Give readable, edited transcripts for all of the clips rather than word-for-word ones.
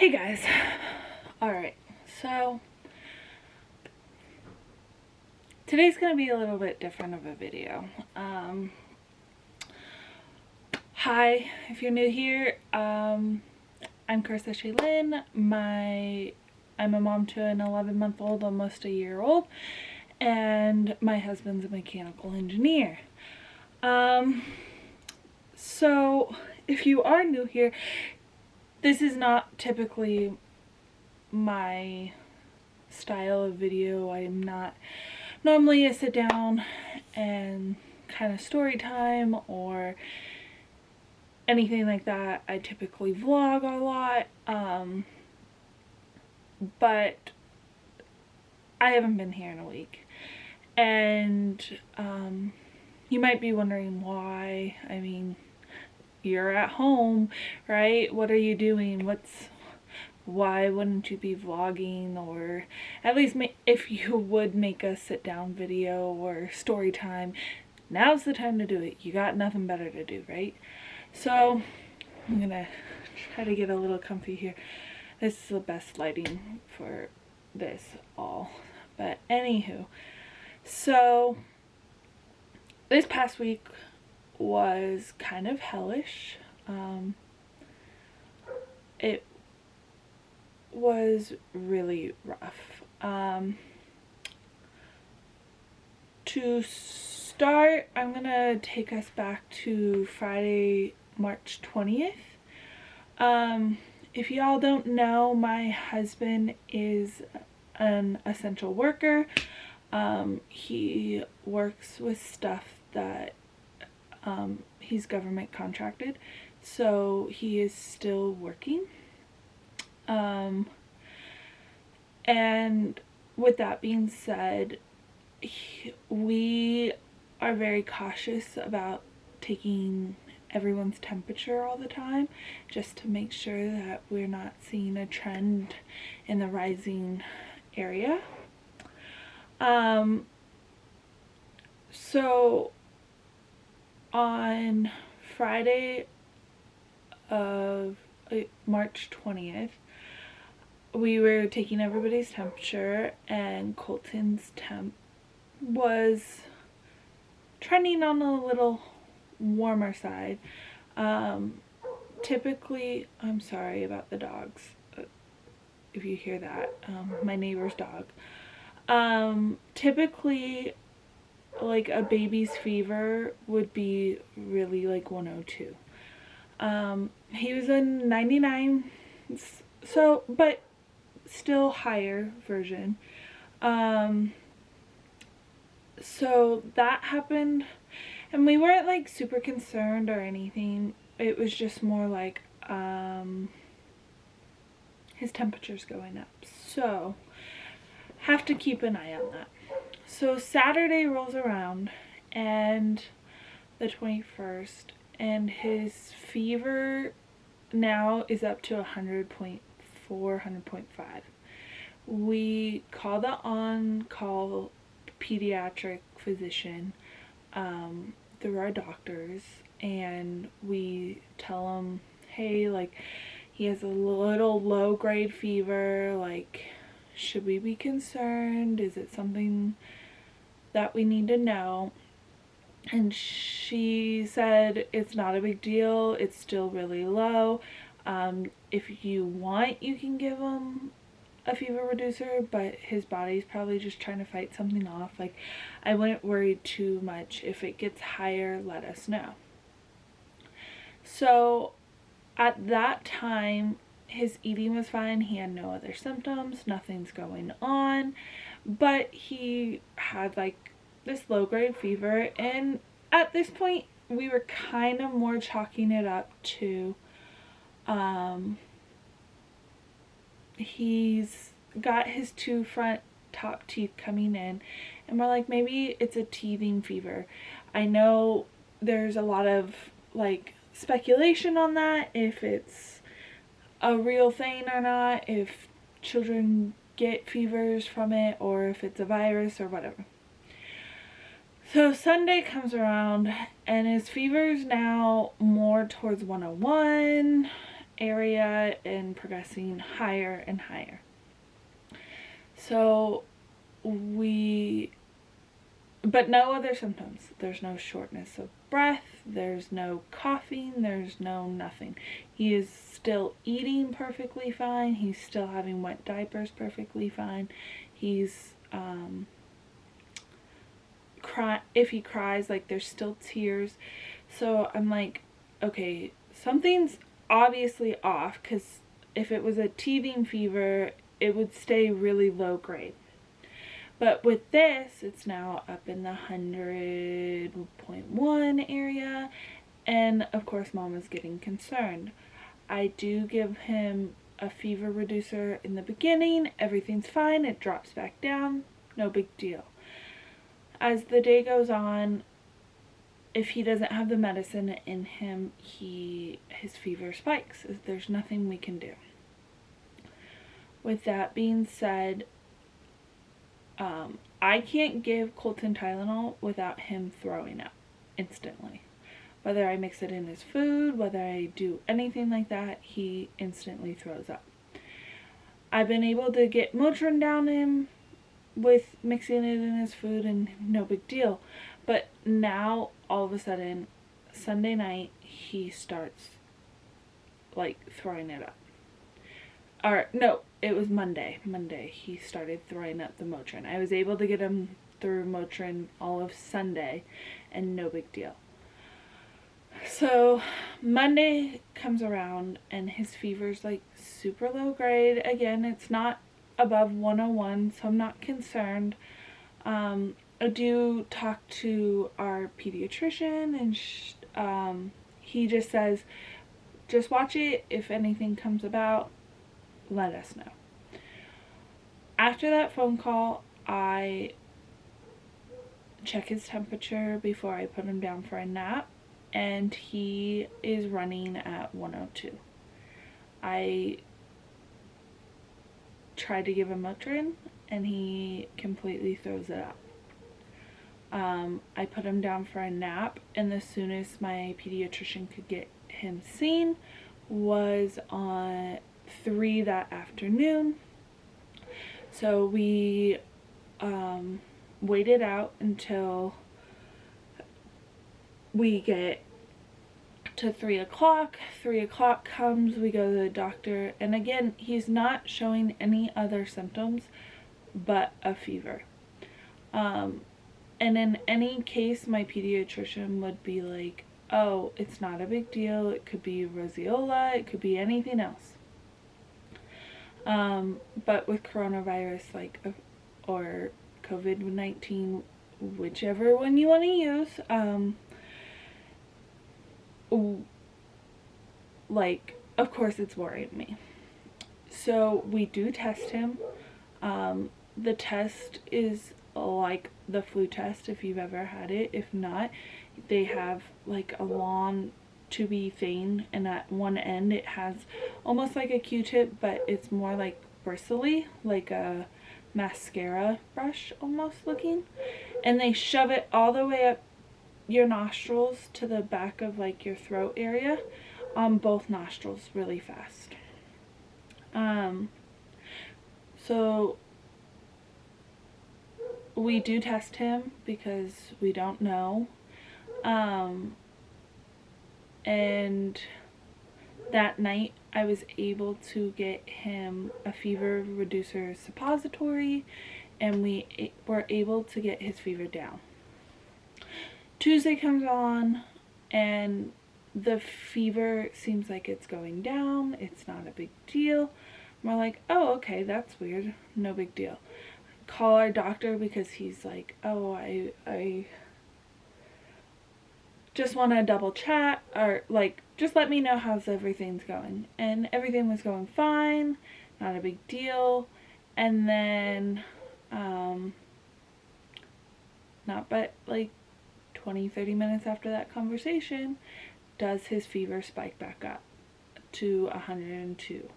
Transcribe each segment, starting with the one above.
Hey guys. Alright, so today's gonna be a little bit different of a video. Hi, if you're new here, I'm Carissa Shaylin. I'm a mom to an 11-month-old, almost a year-old, and my husband's a mechanical engineer. So if you are new here, this is not typically my style of video. I am not normally a sit down and kind of story time or anything like that. I typically vlog a lot, but I haven't been here in a week, and you might be wondering why. I mean, you're at home, right? What are you doing? Why wouldn't you be vlogging, or at least if you would make a sit down video or story time, now's the time to do it. You got nothing better to do, right? So I'm gonna try to get a little comfy here. This is the best lighting for this all. But anywho, so this past week was kind of hellish. It was really rough. To start, I'm gonna take us back to Friday, March 20th. If y'all don't know, my husband is an essential worker. He works with stuff that he's government contracted, so he is still working. And with that being said, we are very cautious about taking everyone's temperature all the time, just to make sure that we're not seeing a trend in the rising area. So on Friday of March 20th, we were taking everybody's temperature, and Colton's temp was trending on a little warmer side. Typically, I'm sorry about the dogs, if you hear that, my neighbor's dog. Typically, like, a baby's fever would be really like 102. He was a 99, so, but still higher version. So that happened, and we weren't like super concerned or anything. It was just more like his temperature's going up, so have to keep an eye on that. So Saturday rolls around, and the 21st, and his fever now is up to 100.4, 100.5. We call the on-call pediatric physician through our doctors, and we tell him, hey, like, he has a little low-grade fever, like, should we be concerned? Is it something that we need to know? And she said it's not a big deal, it's still really low. If you want, you can give him a fever reducer, but his body's probably just trying to fight something off. Like, I wouldn't worry too much. If it gets higher, let us know. So at that time, his eating was fine. He had no other symptoms, nothing's going on, but he had like this low-grade fever, and at this point we were kind of more chalking it up to he's got his two front top teeth coming in, and we're like, maybe it's a teething fever. I know there's a lot of like speculation on that, if it's a real thing or not, if children get fevers from it, or if it's a virus or whatever. So Sunday comes around, and his fever's now more towards 101, area and progressing higher and higher. So but no other symptoms. There's no shortness of breath, there's no coughing, there's no nothing. He is still eating perfectly fine, he's still having wet diapers perfectly fine. He's if he cries, like, there's still tears. So I'm like, okay, something's obviously off, because if it was a teething fever, it would stay really low grade. But with this, it's now up in the 100.1 area, and of course Mom is getting concerned. I do give him a fever reducer in the beginning, everything's fine, it drops back down, no big deal. As the day goes on, if he doesn't have the medicine in him, his fever spikes. There's nothing we can do. With that being said, I can't give Colton Tylenol without him throwing up instantly. Whether I mix it in his food, whether I do anything like that, he instantly throws up. I've been able to get Motrin down him with mixing it in his food, and no big deal. But now, all of a sudden, Sunday night, he starts, like, throwing it up. Or, no, it was Monday. He started throwing up the Motrin. I was able to get him through Motrin all of Sunday, and no big deal. So, Monday comes around, and his fever's, like, super low grade. Again, it's not above 101, so I'm not concerned. I do talk to our pediatrician, and he just says, just watch it. If anything comes about, let us know. After that phone call, I check his temperature before I put him down for a nap, and he is running at 102. I tried to give him Motrin, and he completely throws it up. I put him down for a nap, and the soonest my pediatrician could get him seen was on 3 that afternoon. So we waited out until we get to 3 o'clock. 3 o'clock comes, we go to the doctor, and again, he's not showing any other symptoms but a fever. And in any case, my pediatrician would be like, oh, it's not a big deal, it could be roseola, it could be anything else. But with coronavirus, like, or COVID-19, whichever one you want to use, like, of course it's worrying me. So we do test him. The test is like the flu test if you've ever had it. If not, they have like a long tubey thing, and at one end it has almost like a Q-tip, but it's more like bristly, like a mascara brush almost looking, and they shove it all the way up your nostrils to the back of like your throat area, on both nostrils, really fast. So we do test him because we don't know, and that night I was able to get him a fever reducer suppository, and we were able to get his fever down. Tuesday comes on, and the fever seems like it's going down. It's not a big deal. We're like, oh, okay, that's weird. No big deal. Call our doctor because he's like, oh, I just want to double chat, or like, just let me know how's everything's going. And everything was going fine, not a big deal. And then, not but like 20-30 minutes after that conversation, does his fever spike back up to 102,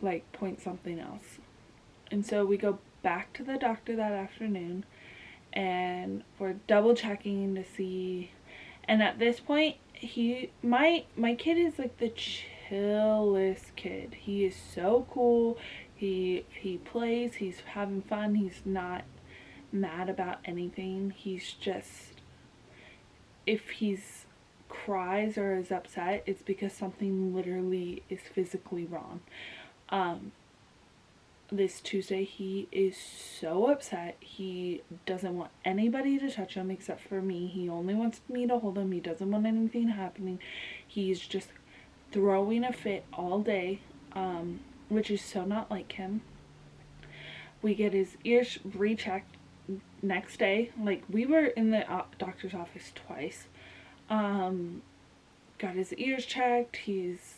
like point something else. And so we go back to the doctor that afternoon, and we're double checking to see, and at this point my kid is like the chillest kid. He is so cool. He plays, he's having fun, he's not mad about anything. He's just, if he's cries or is upset, it's because something literally is physically wrong. This Tuesday he is so upset. He doesn't want anybody to touch him except for me. He only wants me to hold him. He doesn't want anything happening. He's just throwing a fit all day, which is so not like him. We get his ears rechecked next day. Like, we were in the doctor's office twice. Got his ears checked. He's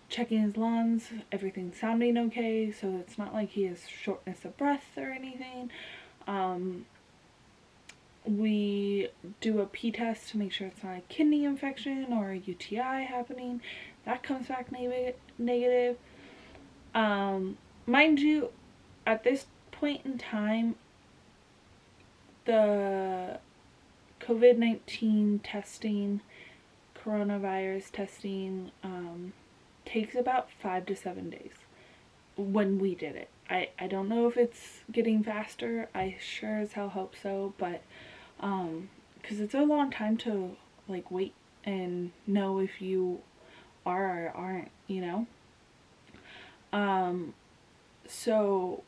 checking his lungs. Everything's sounding okay, so it's not like he has shortness of breath or anything. We do a pee test to make sure it's not a kidney infection or a UTI happening. That comes back negative. Mind you, at this point in time, the COVID-19 testing, coronavirus testing, takes about 5 to 7 days when we did it. I don't know if it's getting faster. I sure as hell hope so, but because it's a long time to like wait and know if you are or aren't, you know. So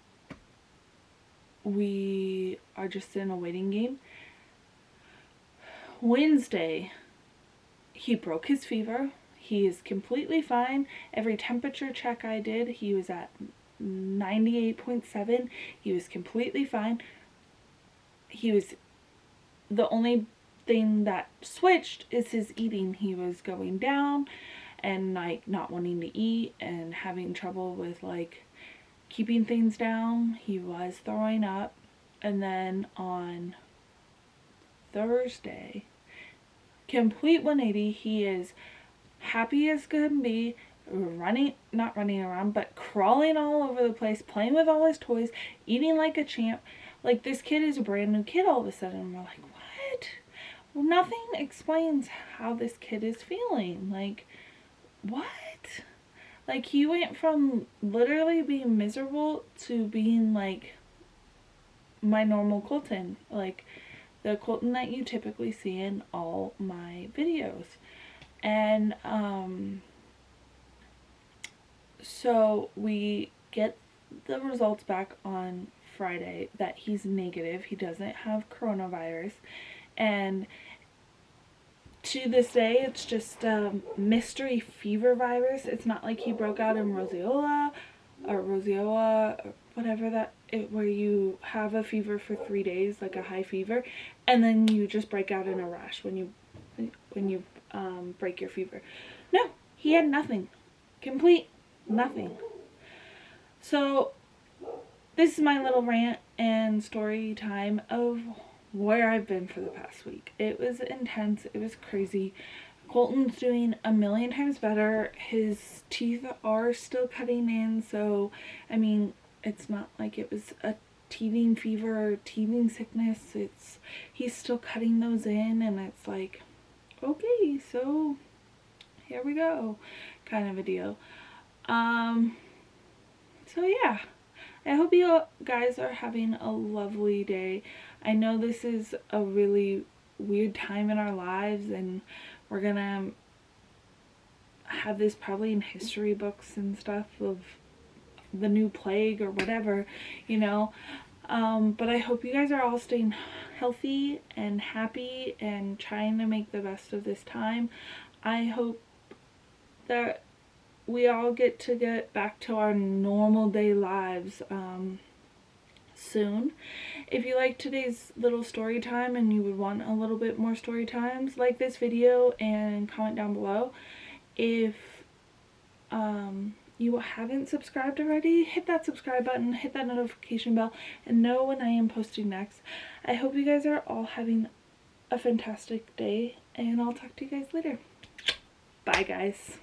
we are just in a waiting game. Wednesday, he broke his fever. He is completely fine. Every temperature check I did, he was at 98.7. He was completely fine. He was, the only thing that switched is his eating. He was going down and like not wanting to eat and having trouble with like keeping things down. He was throwing up. And then on Thursday, complete 180. He is happy as can be, not running around, but crawling all over the place, playing with all his toys, eating like a champ. Like, this kid is a brand new kid all of a sudden. We're like, what? Well, nothing explains how this kid is feeling. Like, what? Like, he went from literally being miserable to being like my normal Colton. Like, the Colton that you typically see in all my videos. And so we get the results back on Friday that he's negative. He doesn't have coronavirus, and to this day it's just a mystery fever virus. It's not like he broke out in roseola or whatever that where you have a fever for 3 days, like a high fever, and then you just break out in a rash when you break your fever. No, he had nothing. Complete nothing. So this is my little rant and story time of where I've been for the past week. It was intense. It was crazy. Colton's doing a million times better. His teeth are still cutting in, so I mean, it's not like it was a teething fever or teething sickness. He's still cutting those in, and it's like, okay, so here we go, kind of a deal. So yeah, I hope you guys are having a lovely day. I know this is a really weird time in our lives, and we're gonna have this probably in history books and stuff of the new plague or whatever, you know. But I hope you guys are all staying healthy and happy and trying to make the best of this time. I hope that we all get back to our normal day lives soon. If you like today's little story time and you would want a little bit more story times, like this video and comment down below. If you haven't subscribed already, hit that subscribe button, hit that notification bell, and know when I am posting next. I hope you guys are all having a fantastic day, and I'll talk to you guys later. Bye, guys.